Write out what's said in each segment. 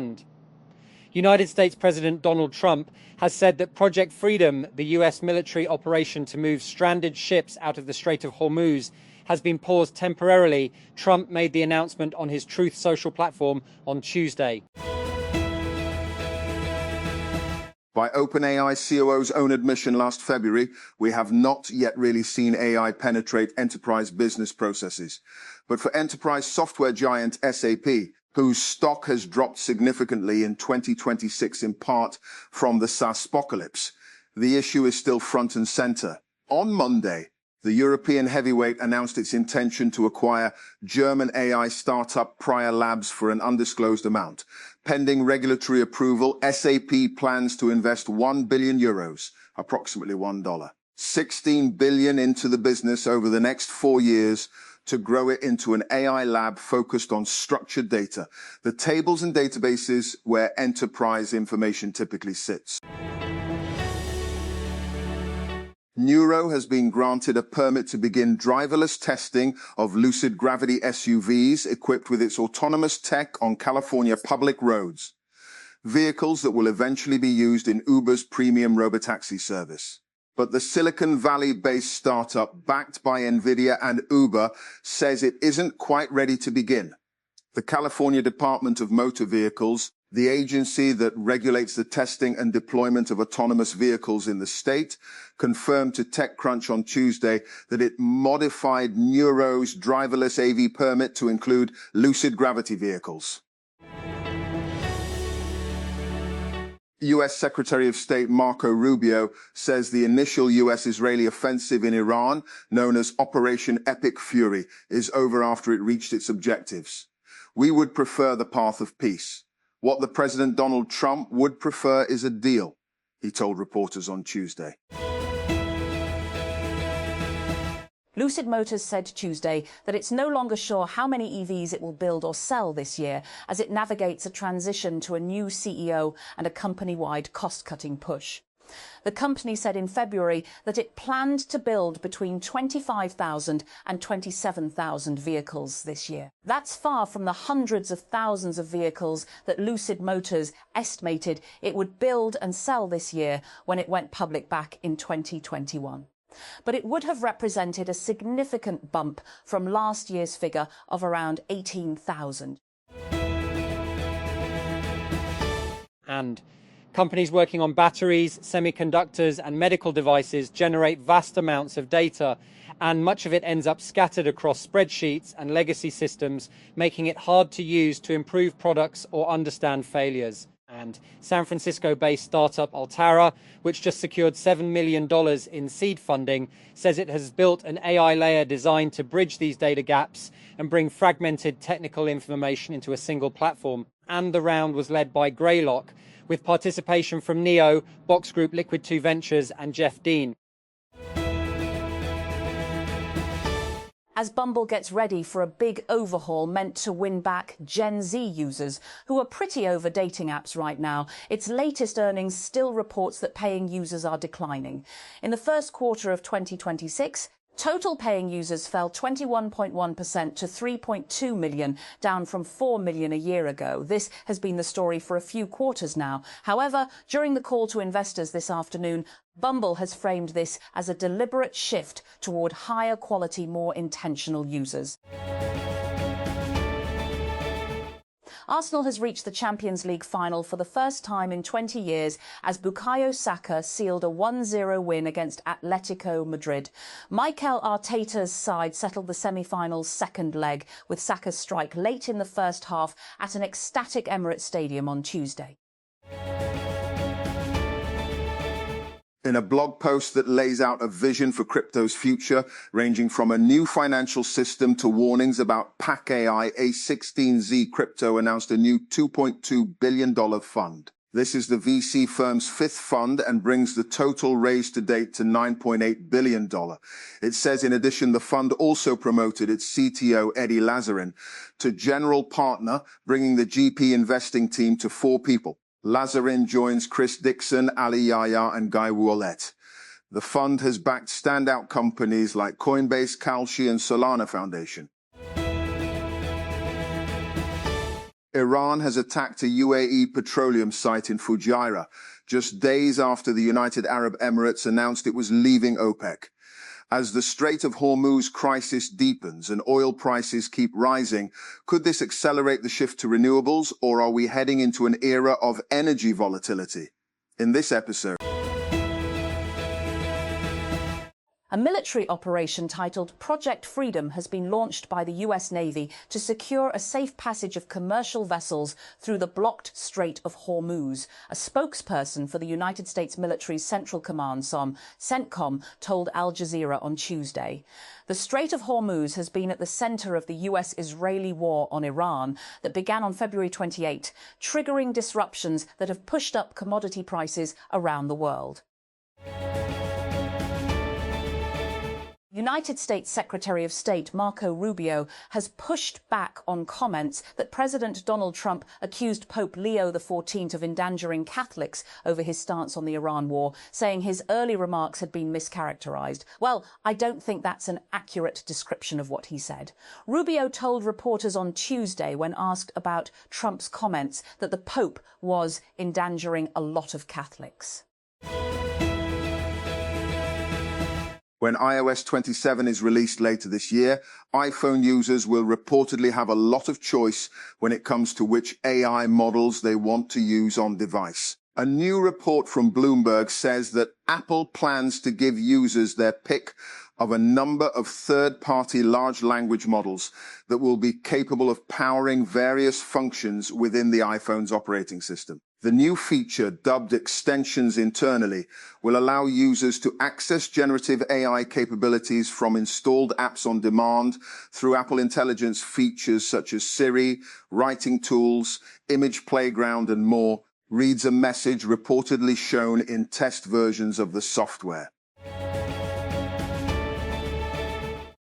And United States President Donald Trump has said that Project Freedom, the US military operation to move stranded ships out of the Strait of Hormuz, has been paused temporarily. Trump made the announcement on his Truth Social platform on Tuesday. By OpenAI COO's own admission last February, we have not yet really seen AI penetrate enterprise business processes. But for enterprise software giant SAP, whose stock has dropped significantly in 2026 in part from the SaaS apocalypse, the issue is still front and center. On Monday, the European heavyweight announced its intention to acquire German AI startup Prior Labs for an undisclosed amount. Pending regulatory approval, SAP plans to invest 1 billion euros, approximately $1, 16 billion into the business over the next 4 years to grow it into an AI lab focused on structured data, the tables and databases where enterprise information typically sits. Neuro has been granted a permit to begin driverless testing of Lucid Gravity SUVs equipped with its autonomous tech on California public roads, vehicles that will eventually be used in Uber's premium robotaxi service. But the Silicon Valley-based startup backed by NVIDIA and Uber says it isn't quite ready to begin. The California Department of Motor Vehicles, the agency that regulates the testing and deployment of autonomous vehicles in the state, confirmed to TechCrunch on Tuesday that it modified Neuro's driverless AV permit to include Lucid Gravity vehicles. U.S. Secretary of State Marco Rubio says the initial U.S.-Israeli offensive in Iran, known as Operation Epic Fury, is over after it reached its objectives. We would prefer the path of peace. What the President Donald Trump would prefer is a deal, he told reporters on Tuesday. Lucid Motors said Tuesday that it's no longer sure how many EVs it will build or sell this year as it navigates a transition to a new CEO and a company-wide cost-cutting push. The company said in February that it planned to build between 25,000 and 27,000 vehicles this year. That's far from the hundreds of thousands of vehicles that Lucid Motors estimated it would build and sell this year when it went public back in 2021. But it would have represented a significant bump from last year's figure of around 18,000. And companies working on batteries, semiconductors, and medical devices generate vast amounts of data, and much of it ends up scattered across spreadsheets and legacy systems, making it hard to use to improve products or understand failures. And San Francisco-based startup Altara, which just secured $7 million in seed funding, says it has built an AI layer designed to bridge these data gaps and bring fragmented technical information into a single platform. And the round was led by Greylock, with participation from Neo, Box Group, Liquid 2 Ventures, and Jeff Dean. As Bumble gets ready for a big overhaul meant to win back Gen Z users, who are pretty over dating apps right now, its latest earnings still reports that paying users are declining. In the first quarter of 2026, total paying users fell 21.1% to 3.2 million, down from 4 million a year ago. This has been the story for a few quarters now. However, during the call to investors this afternoon, Bumble has framed this as a deliberate shift toward higher quality, more intentional users. Arsenal has reached the Champions League final for the first time in 20 years as Bukayo Saka sealed a 1-0 win against Atletico Madrid. Mikel Arteta's side settled the semi-final's second leg with Saka's strike late in the first half at an ecstatic Emirates Stadium on Tuesday. In a blog post that lays out a vision for crypto's future, ranging from a new financial system to warnings about PAC AI, A16Z Crypto announced a new $2.2 billion fund. This is the VC firm's fifth fund and brings the total raised to date to $9.8 billion. It says, in addition, the fund also promoted its CTO, Eddie Lazarin, to general partner, bringing the GP investing team to 4 people. Lazarin joins Chris Dixon, Ali Yahya, and Guy Ouellet. The fund has backed standout companies like Coinbase, Kalshi, and Solana Foundation. Iran has attacked a UAE petroleum site in Fujairah, just days after the United Arab Emirates announced it was leaving OPEC. As the Strait of Hormuz crisis deepens and oil prices keep rising, could this accelerate the shift to renewables, or are we heading into an era of energy volatility? In this episode, a military operation titled Project Freedom has been launched by the US Navy to secure a safe passage of commercial vessels through the blocked Strait of Hormuz. A spokesperson for the United States Military's Central Command, CENTCOM, told Al Jazeera on Tuesday. The Strait of Hormuz has been at the center of the US-Israeli war on Iran that began on February 28, triggering disruptions that have pushed up commodity prices around the world. United States Secretary of State Marco Rubio has pushed back on comments that President Donald Trump accused Pope Leo XIV of endangering Catholics over his stance on the Iran war, saying his early remarks had been mischaracterized. Well, I don't think that's an accurate description of what he said. Rubio told reporters on Tuesday, when asked about Trump's comments, that the Pope was endangering a lot of Catholics. when iOS 27 is released later this year, iPhone users will reportedly have a lot of choice when it comes to which AI models they want to use on device. A new report from Bloomberg says that Apple plans to give users their pick of a number of third-party large language models that will be capable of powering various functions within the iPhone's operating system. The new feature, dubbed Extensions internally, will allow users to access generative AI capabilities from installed apps on demand through Apple Intelligence features such as Siri, writing tools, image playground, and more, reads a message reportedly shown in test versions of the software.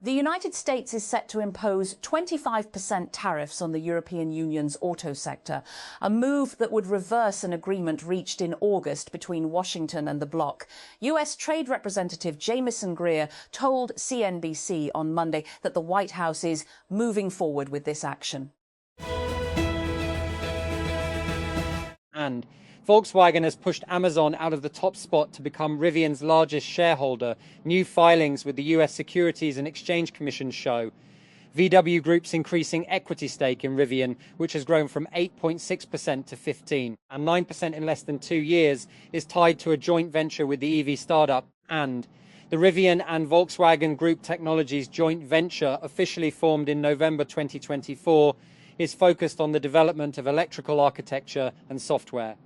The United States is set to impose 25% tariffs on the European Union's auto sector, a move that would reverse an agreement reached in August between Washington and the bloc. US Trade Representative Jamieson Greer told CNBC on Monday that the White House is moving forward with this action. And Volkswagen has pushed Amazon out of the top spot to become Rivian's largest shareholder. New filings with the US Securities and Exchange Commission show. VW Group's increasing equity stake in Rivian, which has grown from 8.6% to 15%, and 9% in less than 2 years, is tied to a joint venture with the EV startup. And the Rivian and Volkswagen Group Technologies joint venture, officially formed in November 2024, is focused on the development of electrical architecture and software.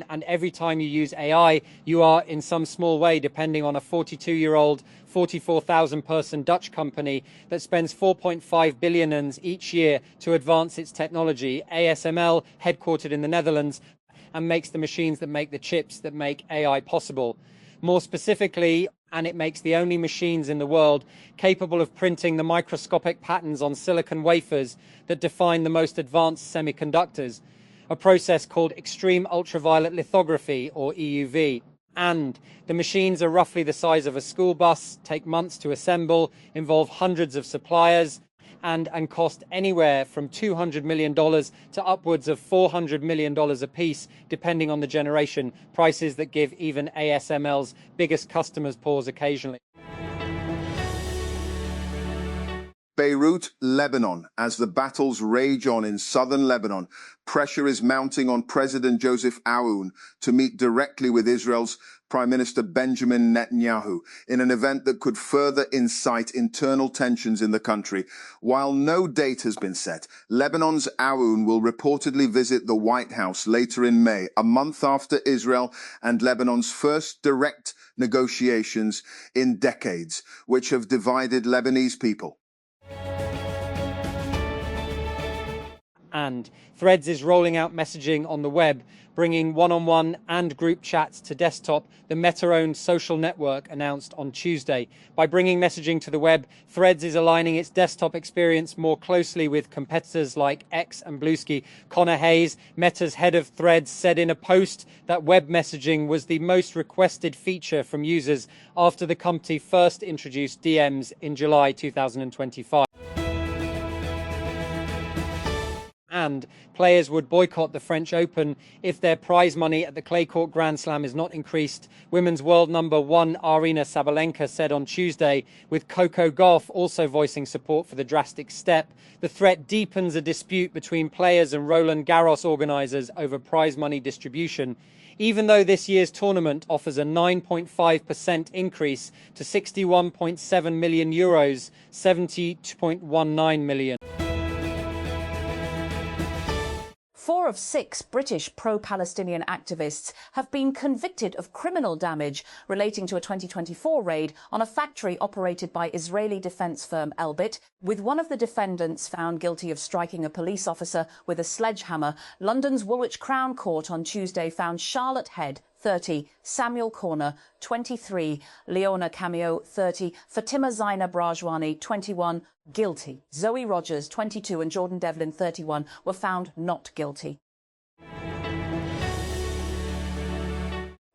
And every time you use AI, you are in some small way depending on a 42-year-old, 44,000-person Dutch company that spends 4.5 billion each year to advance its technology, ASML, headquartered in the Netherlands, and makes the machines that make the chips that make AI possible. More specifically, and it makes the only machines in the world capable of printing the microscopic patterns on silicon wafers that define the most advanced semiconductors, a process called extreme ultraviolet lithography, or EUV. And the machines are roughly the size of a school bus, take months to assemble, involve hundreds of suppliers, and cost anywhere from $200 million to upwards of $400 million apiece, depending on the generation, prices that give even ASML's biggest customers pause occasionally. Beirut, Lebanon. As the battles rage on in southern Lebanon, pressure is mounting on President Joseph Aoun to meet directly with Israel's Prime Minister Benjamin Netanyahu in an event that could further incite internal tensions in the country. While no date has been set, Lebanon's Aoun will reportedly visit the White House later in May, a month after Israel and Lebanon's first direct negotiations in decades, which have divided Lebanese people. And Threads is rolling out messaging on the web, bringing one-on-one and group chats to desktop, the Meta-owned social network announced on Tuesday. By bringing messaging to the web, Threads is aligning its desktop experience more closely with competitors like X and Bluesky. Connor Hayes, Meta's head of Threads, said in a post that web messaging was the most requested feature from users after the company first introduced DMs in July 2025. and players would boycott the French Open if their prize money at the clay court Grand Slam is not increased. Women's world number one Aryna Sabalenka said on Tuesday, with Coco Gauff also voicing support for the drastic step. The threat deepens a dispute between players and Roland Garros organisers over prize money distribution, even though this year's tournament offers a 9.5% increase to €61.7 million, €70.19 million. 4 of 6 British pro-Palestinian activists have been convicted of criminal damage relating to a 2024 raid on a factory operated by Israeli defence firm Elbit, with one of the defendants found guilty of striking a police officer with a sledgehammer. London's Woolwich Crown Court on Tuesday found Charlotte Head, 30, Samuel Corner, 23, Leona Cameo, 30, Fatima Zainab Rajwani, 21, guilty. Zoe Rogers, 22, and Jordan Devlin, 31, were found not guilty.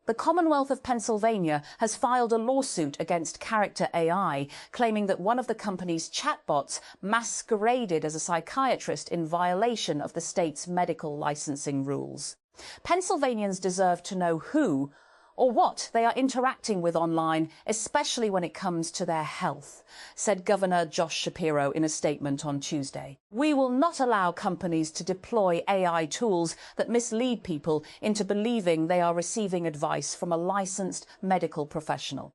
The Commonwealth of Pennsylvania has filed a lawsuit against Character AI, claiming that one of the company's chatbots masqueraded as a psychiatrist in violation of the state's medical licensing rules. Pennsylvanians deserve to know who or what they are interacting with online, especially when it comes to their health, said Governor Josh Shapiro in a statement on Tuesday. We will not allow companies to deploy AI tools that mislead people into believing they are receiving advice from a licensed medical professional.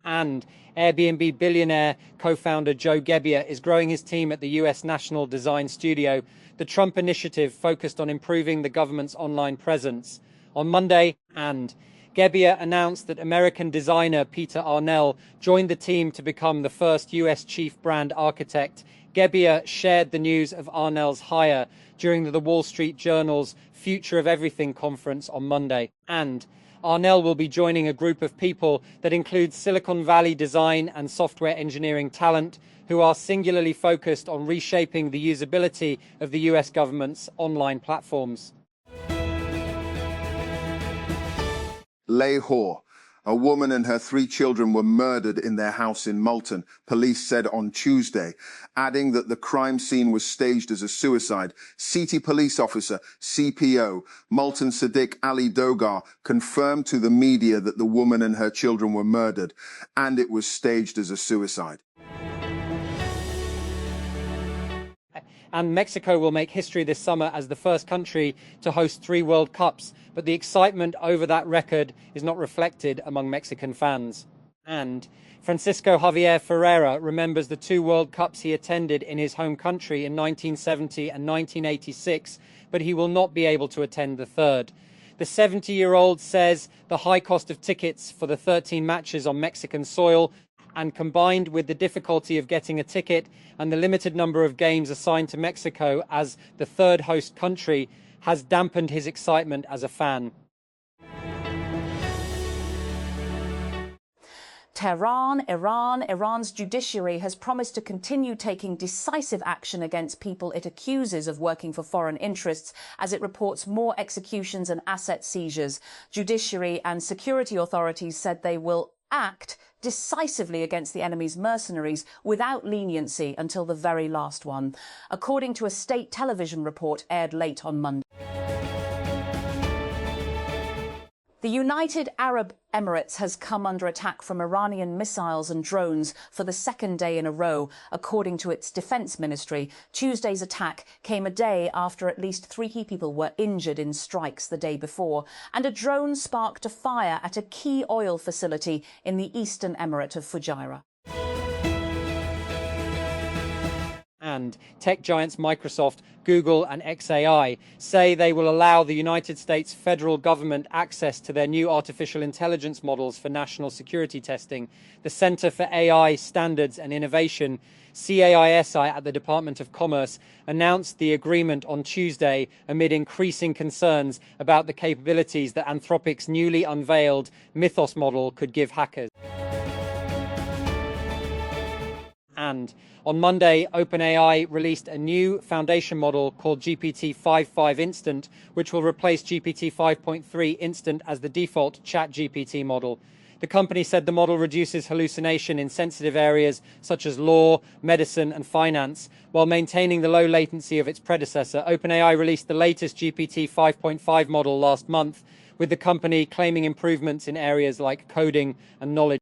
And Airbnb billionaire co-founder Joe Gebbia is growing his team at the US National Design Studio. The Trump initiative focused on improving the government's online presence. On Monday, and Gebbia announced that American designer Peter Arnell joined the team to become the first US chief brand architect. Gebbia shared the news of Arnell's hire during the Wall Street Journal's Future of Everything conference on Monday. And Arnell will be joining a group of people that includes Silicon Valley design and software engineering talent who are singularly focused on reshaping the usability of the US government's online platforms. Lahore. A woman and her 3 children were murdered in their house in Multan, police said on Tuesday, adding that the crime scene was staged as a suicide. City police officer, CPO, Multan Sadiq Ali Dogar, confirmed to the media that the woman and her children were murdered, and it was staged as a suicide. And Mexico will make history this summer as the first country to host 3 World Cups, but the excitement over that record is not reflected among Mexican fans. And Francisco Javier Ferreira remembers the 2 World Cups he attended in his home country in 1970 and 1986, but he will not be able to attend the third. The 70-year-old says the high cost of tickets for the 13 matches on Mexican soil, and combined with the difficulty of getting a ticket and the limited number of games assigned to Mexico as the third host country, has dampened his excitement as a fan. Tehran, Iran. Iran's judiciary has promised to continue taking decisive action against people it accuses of working for foreign interests as it reports more executions and asset seizures. Judiciary and security authorities said they will act decisively against the enemy's mercenaries without leniency until the very last one, according to a state television report aired late on Monday. The United Arab Emirates has come under attack from Iranian missiles and drones for the second day in a row, according to its defence ministry. Tuesday's attack came a day after at least 3 people were injured in strikes the day before, and a drone sparked a fire at a key oil facility in the eastern emirate of Fujairah. And tech giants Microsoft, Google and xAI say they will allow the United States federal government access to their new artificial intelligence models for national security testing. The Center for AI Standards and Innovation, CAISI, at the Department of Commerce announced the agreement on Tuesday amid increasing concerns about the capabilities that Anthropic's newly unveiled Mythos model could give hackers. And on Monday, OpenAI released a new foundation model called GPT-5.5 Instant, which will replace GPT 5.3 Instant as the default ChatGPT model. The company said the model reduces hallucination in sensitive areas such as law, medicine, and finance, while maintaining the low latency of its predecessor. OpenAI released the latest GPT 5.5 model last month, with the company claiming improvements in areas like coding and knowledge.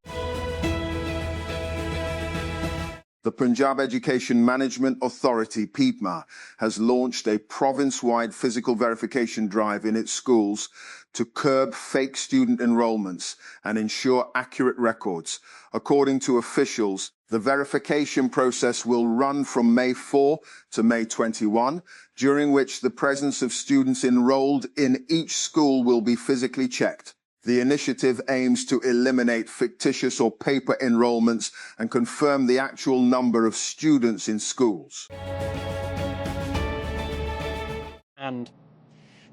The Punjab Education Management Authority, PEPMA, has launched a province-wide physical verification drive in its schools to curb fake student enrollments and ensure accurate records. According to officials, the verification process will run from May 4 to May 21, during which the presence of students enrolled in each school will be physically checked. The initiative aims to eliminate fictitious or paper enrollments and confirm the actual number of students in schools. And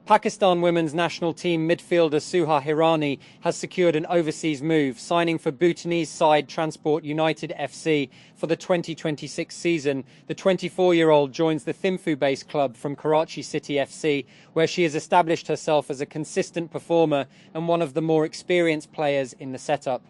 Pakistan women's national team midfielder Suha Hirani has secured an overseas move, signing for Bhutanese side Transport United FC for the 2026 season. The 24-year-old joins the Thimphu-based club from Karachi City FC, where she has established herself as a consistent performer and one of the more experienced players in the setup.